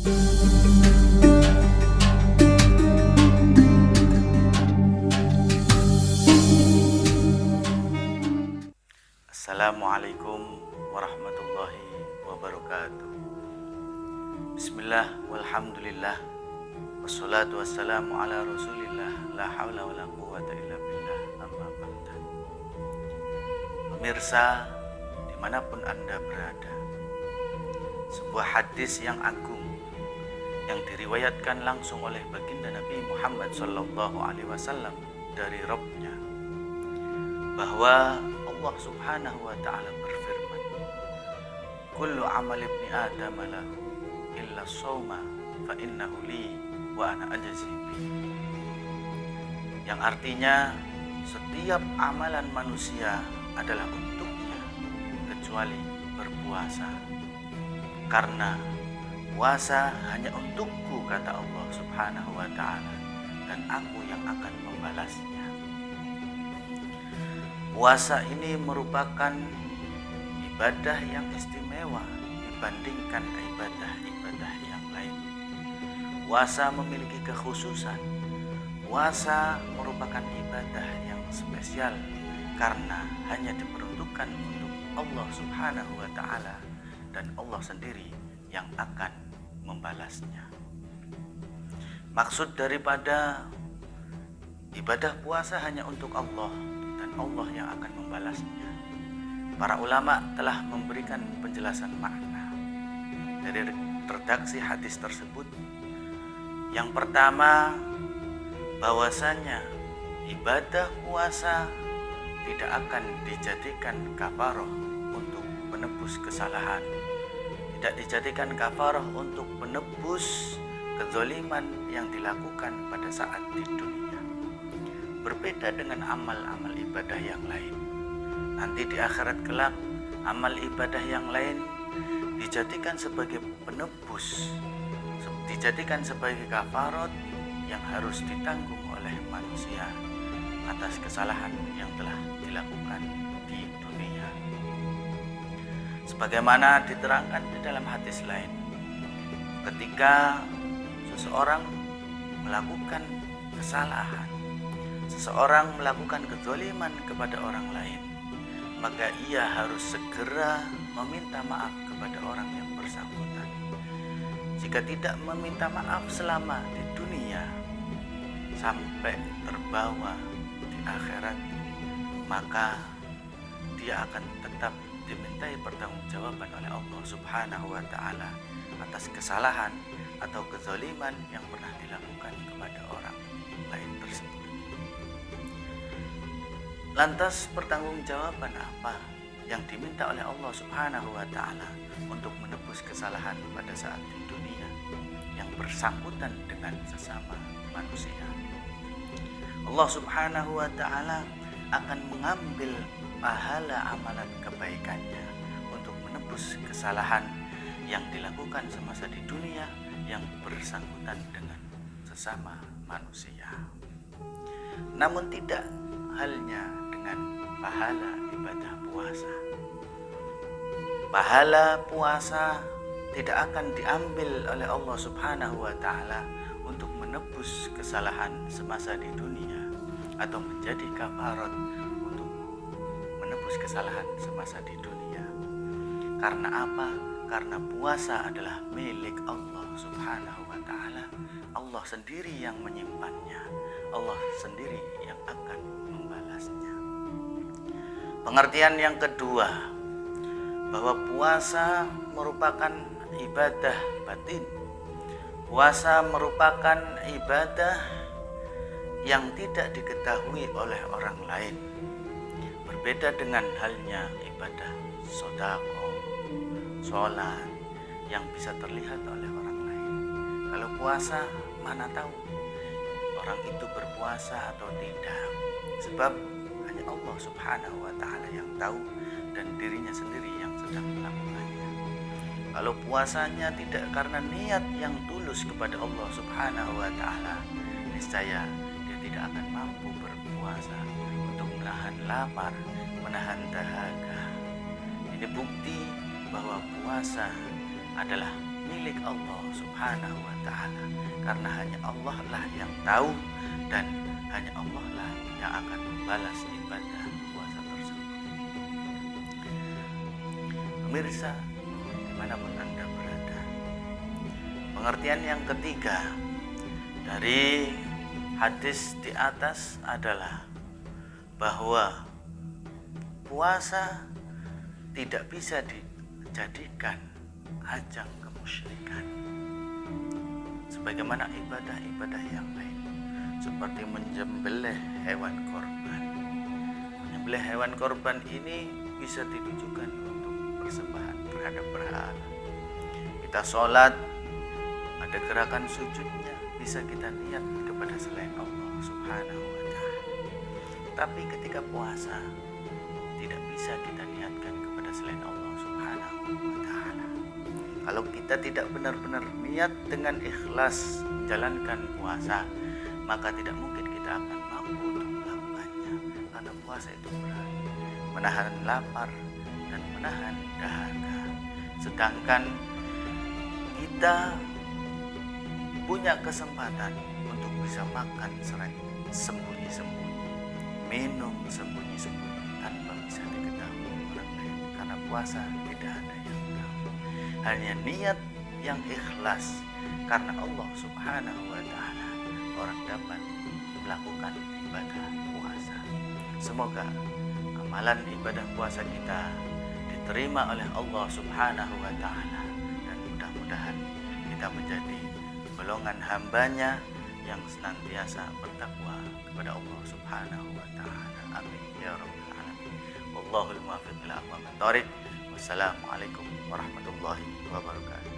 Assalamualaikum warahmatullahi wabarakatuh. Bismillah walhamdulillah wassalatu wassalamu ala rasulillah la hawla wa la quwata illa billah amma ba'da. Pemirsa dimanapun Anda berada, sebuah hadis yang agung yang diriwayatkan langsung oleh baginda Nabi Muhammad SAW dari Rabb-Nya, bahwa Allah Subhanahu wa ta'ala berfirman, kullu amal ibni adam lahu illa sawma fa innahu li wa ana ajzi bihi. Yang artinya setiap amalan manusia adalah untuknya kecuali berpuasa, karena puasa hanya untukku, kata Allah Subhanahu wa ta'ala, dan aku yang akan membalasnya. Puasa ini merupakan ibadah yang istimewa dibandingkan ibadah-ibadah yang lain. Puasa memiliki kekhususan. Puasa merupakan ibadah yang spesial karena hanya diperuntukkan untuk Allah Subhanahu wa ta'ala, dan Allah sendiri yang akan membalasnya. Maksud daripada ibadah puasa hanya untuk Allah dan Allah yang akan membalasnya. Para ulama telah memberikan penjelasan makna dari redaksi hadis tersebut. Yang pertama, bahwasanya ibadah puasa tidak akan dijadikan kafarah untuk menebus kesalahan, tidak dijadikan kafarah untuk menebus kezaliman yang dilakukan pada saat di dunia. Berbeda dengan amal-amal ibadah yang lain. Nanti di akhirat kelak, amal ibadah yang lain dijadikan sebagai penebus, dijadikan sebagai kafarat yang harus ditanggung oleh manusia atas kesalahan yang telah dilakukan di dunia. Sebagaimana diterangkan di dalam hadis lain, ketika seseorang melakukan kesalahan, seseorang melakukan kezaliman kepada orang lain, maka ia harus segera meminta maaf kepada orang yang bersangkutan. Jika tidak meminta maaf selama di dunia sampai terbawa di akhirat, maka dia akan tetap dimintai pertanggungjawaban oleh Allah Subhanahu wa ta'ala atas kesalahan atau kezaliman yang pernah dilakukan kepada orang lain tersebut. Lantas pertanggungjawaban apa yang diminta oleh Allah Subhanahu wa ta'ala untuk menebus kesalahan pada saat di dunia yang bersangkutan dengan sesama manusia? Allah Subhanahu wa ta'ala akan mengambil pahala amalan kebaikannya untuk menebus kesalahan yang dilakukan semasa di dunia yang bersangkutan dengan sesama manusia. Namun tidak halnya dengan pahala ibadah puasa. Pahala puasa tidak akan diambil oleh Allah Subhanahu wa ta'ala untuk menebus kesalahan semasa di dunia atau menjadi kafarat untuk menebus kesalahan semasa di dunia. Karena apa? Karena puasa adalah milik Allah Subhanahu wa ta'ala. Allah sendiri yang menyimpannya, Allah sendiri yang akan membalasnya. Pengertian yang kedua, bahwa puasa merupakan ibadah batin. Puasa merupakan ibadah yang tidak diketahui oleh orang lain. Berbeda dengan halnya ibadah sedekah, sholat yang bisa terlihat oleh orang lain. Kalau puasa, mana tahu orang itu berpuasa atau tidak, sebab hanya Allah Subhanahu wa ta'ala yang tahu dan dirinya sendiri yang sedang melakukannya. Kalau puasanya tidak karena niat yang tulus kepada Allah Subhanahu wa ta'ala, niscaya dia tidak akan mampu berpuasa untuk menahan lapar, menahan dahaga. Ini bukti bahwa puasa adalah milik Allah Subhanahu wa Ta'ala, karena hanya Allah lah yang tahu dan hanya Allah lah yang akan membalas ibadah puasa tersebut. Pemirsa, dimanapun Anda berada, pengertian yang ketiga dari hadis di atas adalah bahwa puasa tidak bisa dijadikan ajang kemusyrikan sebagaimana ibadah-ibadah yang lain, seperti menyembelih hewan korban. Menyembelih hewan korban ini bisa ditujukan untuk persembahan terhadap berhala. Kita sholat, ada gerakan sujudnya, bisa kita niat kepada selain Allah Subhanahu wa Ta'ala. Tapi ketika puasa, tidak bisa kita niatkan kepada selain Allah Subhanahu wa Ta'ala. Kalau kita tidak benar-benar niat dengan ikhlas menjalankan puasa, maka tidak mungkin kita akan mampu untuk melakukannya, karena puasa itu berat, menahan lapar dan menahan dahaga. Sedangkan kita punya kesempatan untuk bisa makan sembunyi-sembunyi, minum sembunyi-sembunyi tanpa bisa diketahui orang lain, karena puasa tidak ada yang tahu. Hanya niat yang ikhlas karena Allah Subhanahu wa Ta'ala, orang dapat melakukan ibadah puasa. Semoga amalan ibadah puasa kita diterima oleh Allah Subhanahu wa Ta'ala, dan mudah-mudahan kita menjadi golongan hambanya yang senantiasa bertakwa kepada Allah Subhanahu wa Ta'ala. Amin ya rabbal alamin. Wallahul muwaffiq ila aqwamit thoriq. Wassalamualaikum warahmatullahi wabarakatuh.